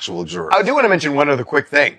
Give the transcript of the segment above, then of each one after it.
actual jurors. I do want to mention one other quick thing.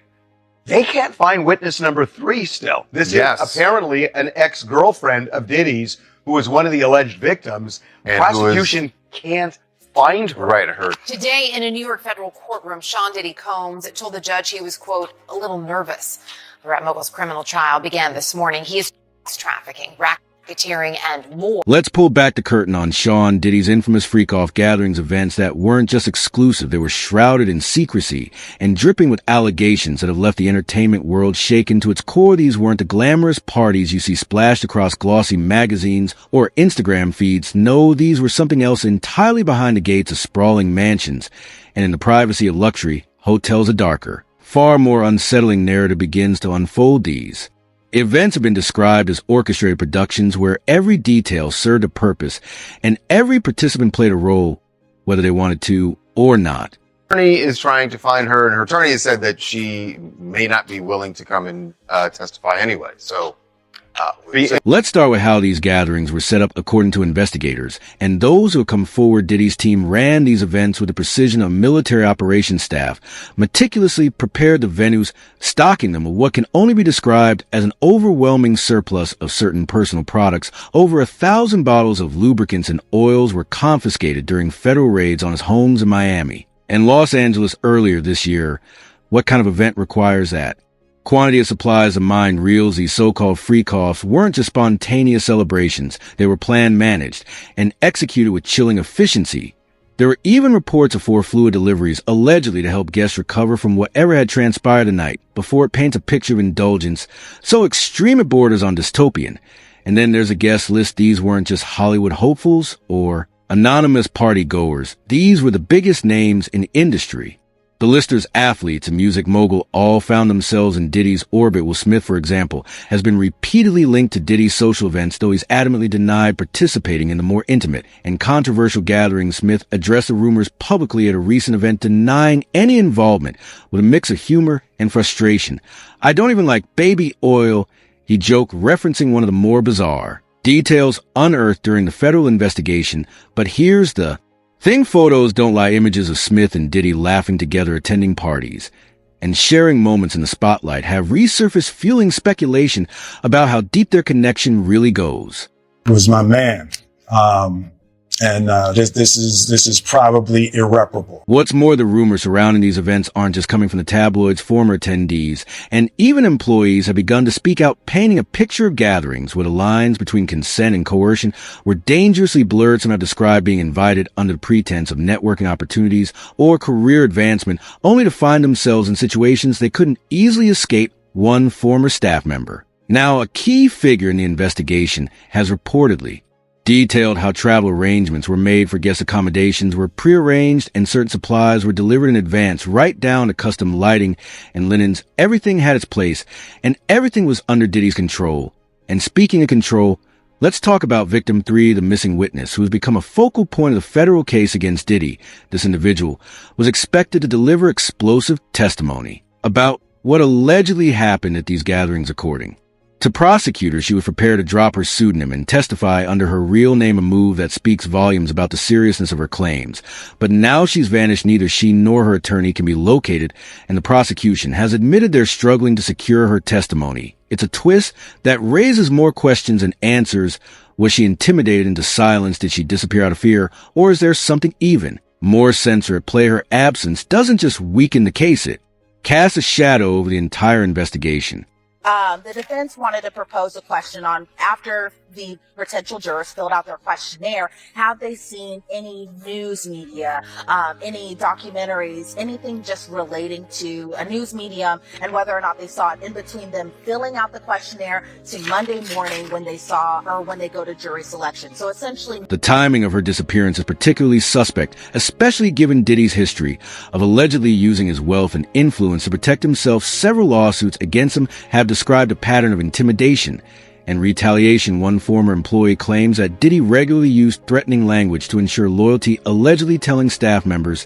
They can't find witness number 3 still. This is apparently an ex-girlfriend of Diddy's who is one of the alleged victims. And prosecution can't find her. Right, I heard. Today in a New York federal courtroom, Sean Diddy Combs told the judge he was, quote, a little nervous. The rap mogul's criminal trial began this morning. He is trafficking, racketeering, and more. Let's pull back the curtain on Sean Diddy's infamous freak-off gatherings events that weren't just exclusive. They were shrouded in secrecy and dripping with allegations that have left the entertainment world shaken to its core. These weren't the glamorous parties you see splashed across glossy magazines or Instagram feeds. No, these were something else entirely behind the gates of sprawling mansions. And in the privacy of luxury, hotels a darker, far more unsettling narrative begins to unfold. These events have been described as orchestrated productions where every detail served a purpose and every participant played a role, whether they wanted to or not. Attorney is trying to find her, and her attorney has said that she may not be willing to come and testify anyway. So let's start with how these gatherings were set up according to investigators. And those who have come forward, Diddy's team ran these events with the precision of military operations staff, meticulously prepared the venues, stocking them with what can only be described as an overwhelming surplus of certain personal products. Over 1,000 bottles of lubricants and oils were confiscated during federal raids on his homes in Miami and Los Angeles earlier this year. What kind of event requires that? Quantity of supplies of mind reels. These so-called freak-offs weren't just spontaneous celebrations. They were planned, managed, and executed with chilling efficiency. There were even reports of 4 fluid deliveries, allegedly to help guests recover from whatever had transpired the night, before it paints a picture of indulgence so extreme it borders on dystopian. And then there's a guest list. These weren't just Hollywood hopefuls or anonymous party-goers. These were the biggest names in the industry. The listers, athletes, and music mogul all found themselves in Diddy's orbit. Will Smith, for example, has been repeatedly linked to Diddy's social events, though he's adamantly denied participating in the more intimate and controversial gatherings. Smith addressed the rumors publicly at a recent event, denying any involvement, with a mix of humor and frustration. "I don't even like baby oil," he joked, referencing one of the more bizarre details unearthed during the federal investigation. But here's the thing: photos don't lie. Images of Smith and Diddy laughing together, attending parties, and sharing moments in the spotlight have resurfaced, fueling speculation about how deep their connection really goes. It was my man. This is probably irreparable. What's more, the rumors surrounding these events aren't just coming from the tabloids. Former attendees and even employees have begun to speak out, painting a picture of gatherings where the lines between consent and coercion were dangerously blurred. Some have described being invited under the pretense of networking opportunities or career advancement, only to find themselves in situations they couldn't easily escape. One former staff member, now a key figure in the investigation, has reportedly detailed how travel arrangements were made for guest accommodations were prearranged and certain supplies were delivered in advance, right down to custom lighting and linens. Everything had its place, and everything was under Diddy's control. And speaking of control, let's talk about victim 3, the missing witness, who has become a focal point of the federal case against Diddy. This individual was expected to deliver explosive testimony about what allegedly happened at these gatherings. According to prosecutors, she was prepared to drop her pseudonym and testify under her real name, a move that speaks volumes about the seriousness of her claims. But now she's vanished. Neither she nor her attorney can be located, and the prosecution has admitted they're struggling to secure her testimony. It's a twist that raises more questions than answers. Was she intimidated into silence? Did she disappear out of fear? Or is there something even more sinister at play? Her absence doesn't just weaken the case, it casts a shadow over the entire investigation. The defense wanted to propose a question on, after the potential jurors filled out their questionnaire, have they seen any news media, any documentaries, anything just relating to a news medium, and whether or not they saw it in between them filling out the questionnaire to Monday morning when they saw, or when they go to jury selection. So essentially, the timing of her disappearance is particularly suspect, especially given Diddy's history of allegedly using his wealth and influence to protect himself. Several lawsuits against him have described a pattern of intimidation and retaliation. One former employee claims that Diddy regularly used threatening language to ensure loyalty, allegedly telling staff members,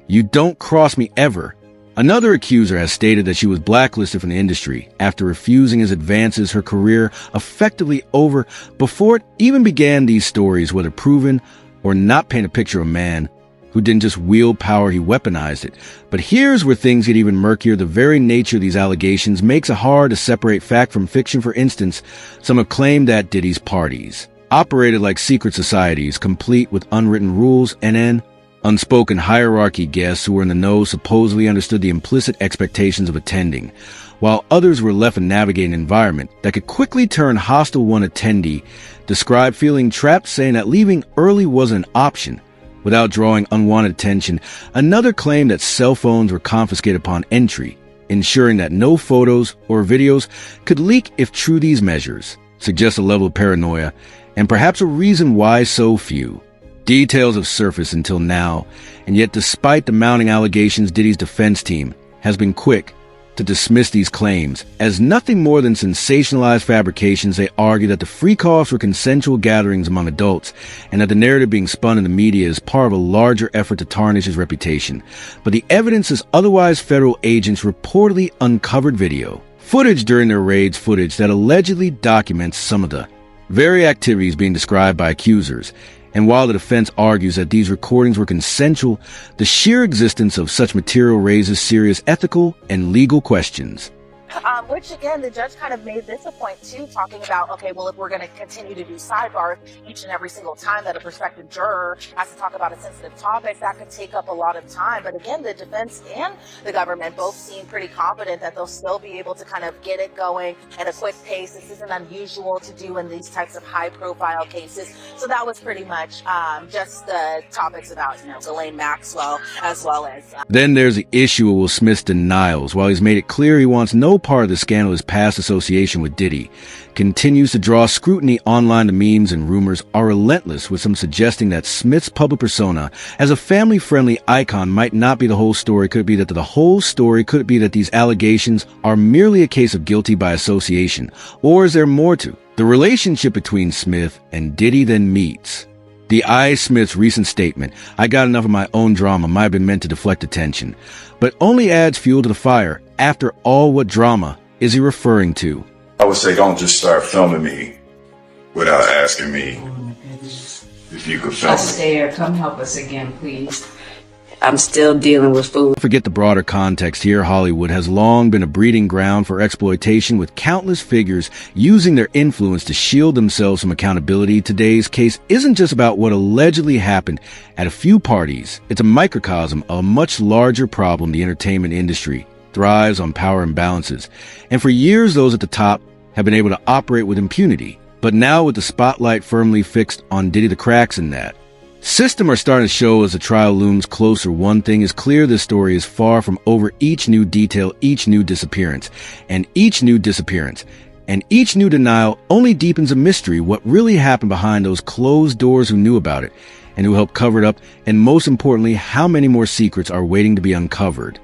"You don't cross me ever." Another accuser has stated that she was blacklisted from the industry after refusing his advances, her career effectively over before it even began. These stories, whether proven or not, paint a picture of a man who didn't just wield power, he weaponized it. But here's where things get even murkier. The very nature of these allegations makes it hard to separate fact from fiction. For instance, some have claimed that Diddy's parties operated like secret societies, complete with unwritten rules, and an unspoken hierarchy. Guests who were in the know supposedly understood the implicit expectations of attending, while others were left to navigate an environment that could quickly turn hostile. One attendee described feeling trapped, saying that leaving early wasn't an option without drawing unwanted attention. Another claimed that cell phones were confiscated upon entry, ensuring that no photos or videos could leak. If true, these measures suggest a level of paranoia and perhaps a reason why so few details have surfaced until now. And yet, despite the mounting allegations, Diddy's defense team has been quick to dismiss these claims as nothing more than sensationalized fabrications. They argue that the freak-offs were consensual gatherings among adults, and that the narrative being spun in the media is part of a larger effort to tarnish his reputation. But the evidence is otherwise. Federal agents reportedly uncovered video footage during their raids, footage that allegedly documents some of the very activities being described by accusers. And while the defense argues that these recordings were consensual, the sheer existence of such material raises serious ethical and legal questions. Which again, the judge kind of made this a point too, talking about, okay, well, if we're going to continue to do sidebars each and every single time that a prospective juror has to talk about a sensitive topic, that could take up a lot of time. But again, the defense and the government both seem pretty confident that they'll still be able to kind of get it going at a quick pace. This isn't unusual to do in these types of high profile cases. So that was pretty much just the topics about, Ghislaine Maxwell, as well as... Then there's the issue of Will Smith's denials. While he's made it clear he wants no part of the scandal, his past association with Diddy continues to draw scrutiny online. The memes and rumors are relentless, with some suggesting that Smith's public persona as a family-friendly icon might not be the whole story. Could it be that the whole story could it be that these allegations are merely a case of guilty by association? Or is there more to the relationship between Smith and Diddy than meets? The I. Smith's recent statement, "I got enough of my own drama," might have been meant to deflect attention, but only adds fuel to the fire. After all, what drama is he referring to? I would say don't just start filming me without asking me if you could film me. Astaire, come help us again, please. I'm still dealing with food. Forget the broader context here. Hollywood has long been a breeding ground for exploitation, with countless figures using their influence to shield themselves from accountability. Today's case isn't just about what allegedly happened at a few parties. It's a microcosm of a much larger problem. The entertainment industry thrives on power imbalances, and for years those at the top have been able to operate with impunity. But now, with the spotlight firmly fixed on Diddy, the cracks in that system are starting to show as the trial looms closer. One thing is clear: this story is far from over. Each new detail, each new disappearance, and each new denial only deepens a mystery. What really happened behind those closed doors? Who knew about it and who helped cover it up? And most importantly, how many more secrets are waiting to be uncovered?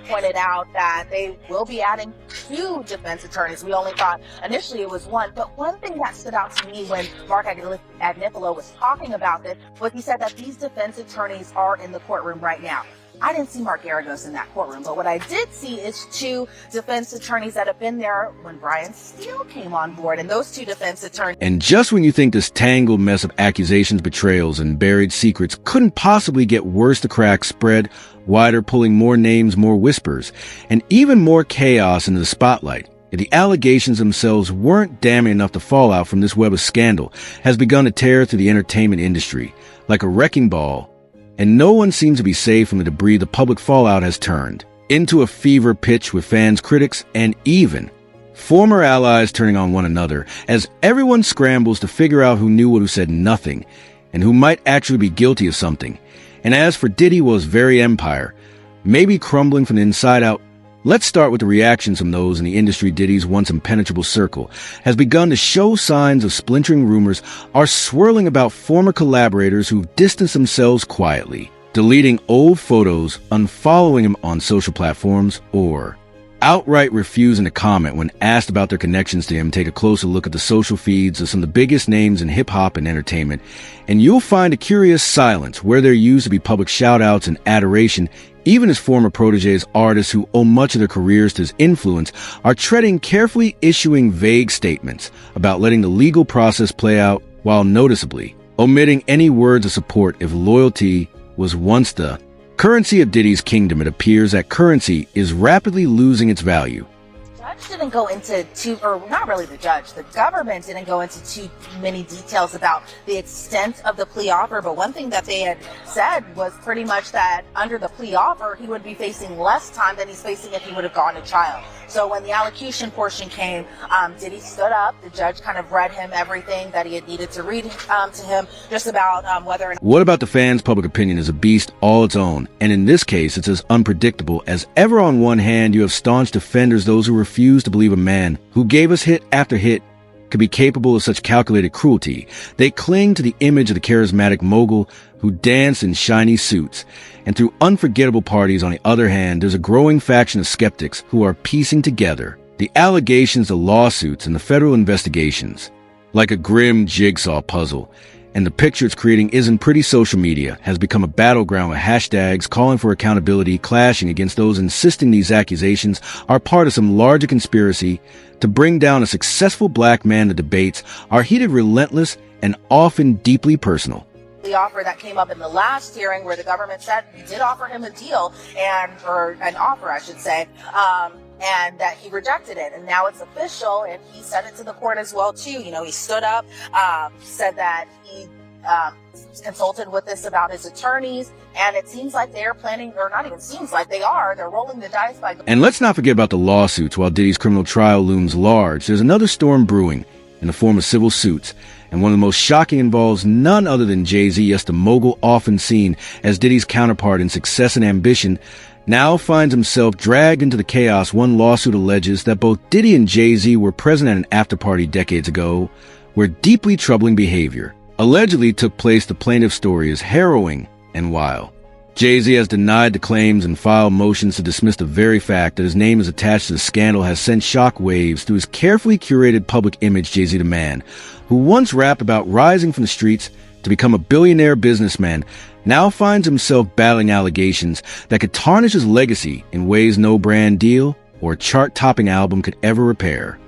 Pointed out that they will be adding 2 defense attorneys. We only thought initially it was 1, but one thing that stood out to me when Mark Agnifilo was talking about this was he said that these defense attorneys are in the courtroom right now. I didn't see Mark Garagos in that courtroom, but what I did see is 2 defense attorneys that have been there when Brian Steele came on board, and those 2 defense attorneys. And just when you think this tangled mess of accusations, betrayals, and buried secrets couldn't possibly get worse, the cracks spread wider, pulling more names, more whispers, and even more chaos into the spotlight. If the allegations themselves weren't damning enough, the fallout from this web of scandal has begun to tear through the entertainment industry like a wrecking ball, and no one seems to be safe from the debris. The public fallout has turned into a fever pitch, with fans, critics, and even former allies turning on one another as everyone scrambles to figure out who knew what, who said nothing, and who might actually be guilty of something. And as for Diddy, well, his very empire may be crumbling from the inside out. Let's start with the reactions from those in the industry. Diddy's once impenetrable circle has begun to show signs of splintering. Rumors are swirling about former collaborators who've distanced themselves quietly, deleting old photos, unfollowing him on social platforms, or outright refusing to comment when asked about their connections to him. Take a closer look at the social feeds of some of the biggest names in hip-hop and entertainment, and you'll find a curious silence where there used to be public shout-outs and adoration. Even his former protégés, artists who owe much of their careers to his influence, are treading carefully, issuing vague statements about letting the legal process play out, while noticeably omitting any words of support if loyalty was once the currency of Diddy's kingdom, it appears that currency is rapidly losing its value. The judge didn't go into not really the judge, the government didn't go into too many details about the extent of the plea offer, but one thing that they had said was pretty much that under the plea offer, he would be facing less time than he's facing if he would have gone to trial. So when the allocution portion came, Diddy stood up. The judge kind of read him everything that he had needed to read to him, just about whether or not. What about the fans' public opinion is a beast all its own, and in this case, it's as unpredictable as ever. On one hand, you have staunch defenders, those who refuse to believe a man who gave us hit after hit could be capable of such calculated cruelty. They cling to the image of the charismatic mogul who danced in shiny suits. And through unforgettable parties, on the other hand, there's a growing faction of skeptics who are piecing together the allegations, the lawsuits, and the federal investigations like a grim jigsaw puzzle. And the picture it's creating isn't pretty. Social media has become a battleground with hashtags calling for accountability, clashing against those insisting these accusations are part of some larger conspiracy to bring down a successful black man. The debates are heated, relentless, and often deeply personal. The offer that came up in the last hearing where the government said he did offer him a deal or an offer, I should say, and that he rejected it. And now it's official, and he said it to the court as well, too. You know, he stood up, said that he consulted with this about his attorneys, and it seems like they're planning, or not even seems like they are, they're rolling the dice by... And let's not forget about the lawsuits. While Diddy's criminal trial looms large, there's another storm brewing in the form of civil suits. And one of the most shocking involves none other than Jay-Z, yes, the mogul often seen as Diddy's counterpart in success and ambition, now finds himself dragged into the chaos. One lawsuit alleges that both Diddy and Jay-Z were present at an after-party decades ago where deeply troubling behavior allegedly took place. The plaintiff's story is harrowing and wild. Jay-Z has denied the claims and filed motions to dismiss the very fact that his name is attached to the scandal has sent shock waves through his carefully curated public image. Jay-Z, the man who once rapped about rising from the streets to become a billionaire businessman, now finds himself battling allegations that could tarnish his legacy in ways no brand deal or chart-topping album could ever repair.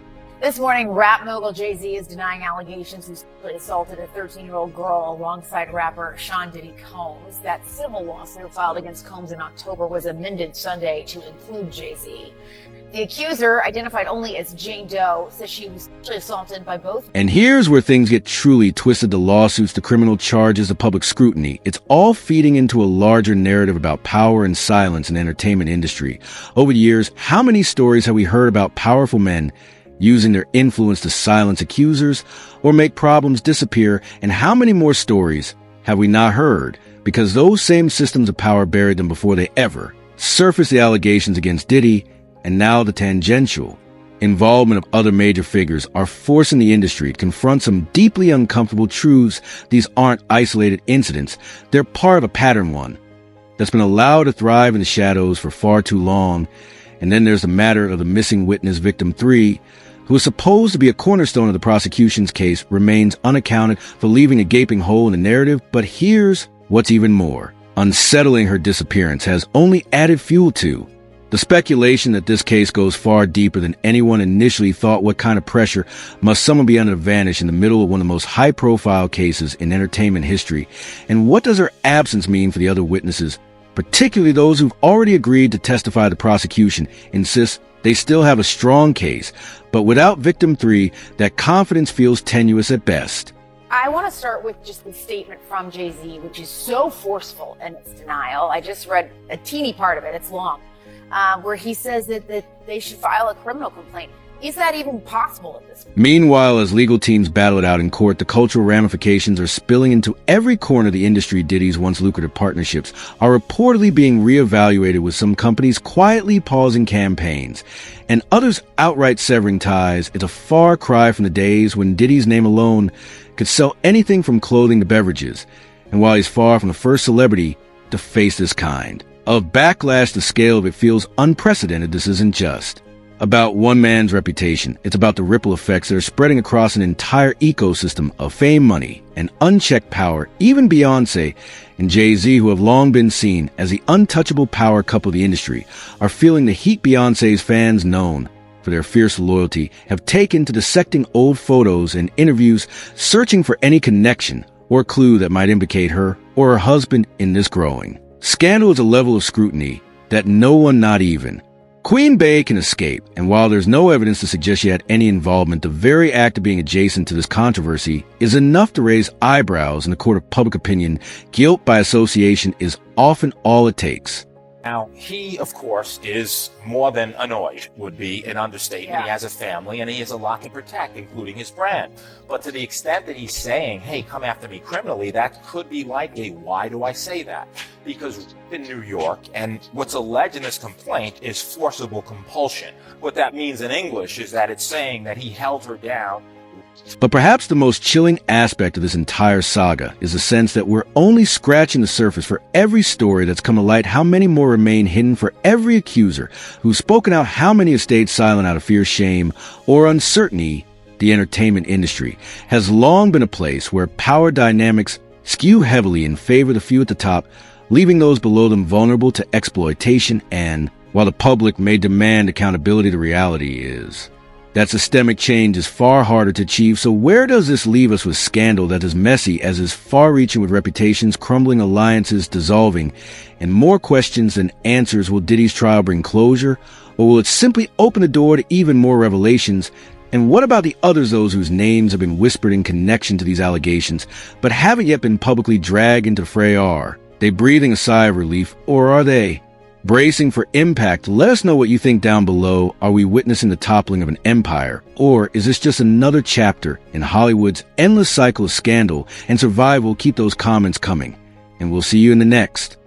This morning, rap mogul Jay-Z is denying allegations he sexually assaulted a 13-year-old girl alongside rapper Sean Diddy Combs. That civil lawsuit filed against Combs in October was amended Sunday to include Jay-Z. The accuser, identified only as Jane Doe, says she was sexually assaulted by both. And here's where things get truly twisted. The lawsuits, the criminal charges, the public scrutiny. It's all feeding into a larger narrative about power and silence in the entertainment industry. Over the years, how many stories have we heard about powerful men using their influence to silence accusers or make problems disappear? And how many more stories have we not heard because those same systems of power buried them before they ever surfaced? The allegations against Diddy and now the tangential involvement of other major figures are forcing the industry to confront some deeply uncomfortable truths. These aren't isolated incidents. They're part of a pattern, one that's been allowed to thrive in the shadows for far too long. And then there's the matter of the missing witness, victim 3, who is supposed to be a cornerstone of the prosecution's case, remains unaccounted for, leaving a gaping hole in the narrative. But here's what's even more unsettling. Her disappearance has only added fuel to the speculation that this case goes far deeper than anyone initially thought. What kind of pressure must someone be under to vanish in the middle of one of the most high-profile cases in entertainment history? And what does her absence mean for the other witnesses, particularly those who've already agreed to testify? The prosecution insists they still have a strong case, but without victim 3, that confidence feels tenuous at best. I want to start with just the statement from Jay-Z, which is so forceful in its denial. I just read a teeny part of it. It's long. Where he says that they should file a criminal complaint. Is that even possible at this point? Meanwhile, as legal teams battle it out in court, the cultural ramifications are spilling into every corner of the industry. Diddy's once lucrative partnerships are reportedly being reevaluated, with some companies quietly pausing campaigns and others outright severing ties. It's a far cry from the days when Diddy's name alone could sell anything from clothing to beverages. And while he's far from the first celebrity to face this kind of backlash, the scale of it feels unprecedented. This isn't just about one man's reputation. It's about the ripple effects that are spreading across an entire ecosystem of fame, money, and unchecked power. Even Beyonce and Jay-Z, who have long been seen as the untouchable power couple of the industry, are feeling the heat. Beyonce's fans, known for their fierce loyalty, have taken to dissecting old photos and interviews, searching for any connection or clue that might implicate her or her husband in this growing. Scandal is a level of scrutiny that no one, not even Queen Bey, can escape, and while there's no evidence to suggest she had any involvement, the very act of being adjacent to this controversy is enough to raise eyebrows in the court of public opinion. Guilt by association is often all it takes. Now, he, of course, is more than annoyed, would be an understatement. He has a family and he has a lot to protect, including his brand. But to the extent that he's saying, hey, come after me criminally, that could be like a why do I say that? Because in New York, and what's alleged in this complaint is forcible compulsion. What that means in English is that it's saying that he held her down. But perhaps the most chilling aspect of this entire saga is the sense that we're only scratching the surface for every story that's come to light. How many more remain hidden for every accuser who's spoken out? How many have stayed silent out of fear, shame, or uncertainty? The entertainment industry has long been a place where power dynamics skew heavily in favor of the few at the top, leaving those below them vulnerable to exploitation. And while the public may demand accountability, the reality is that systemic change is far harder to achieve. So where does this leave us with scandal that is messy as is far-reaching, with reputations crumbling, alliances dissolving, and more questions than answers? Will Diddy's trial bring closure, or will it simply open the door to even more revelations? And what about the others, those whose names have been whispered in connection to these allegations, but haven't yet been publicly dragged into the fray? Are they breathing a sigh of relief, or are they bracing for impact? Let us know what you think down below. Are we witnessing the toppling of an empire, or is this just another chapter in Hollywood's endless cycle of scandal and survival? Keep those comments coming, and we'll see you in the next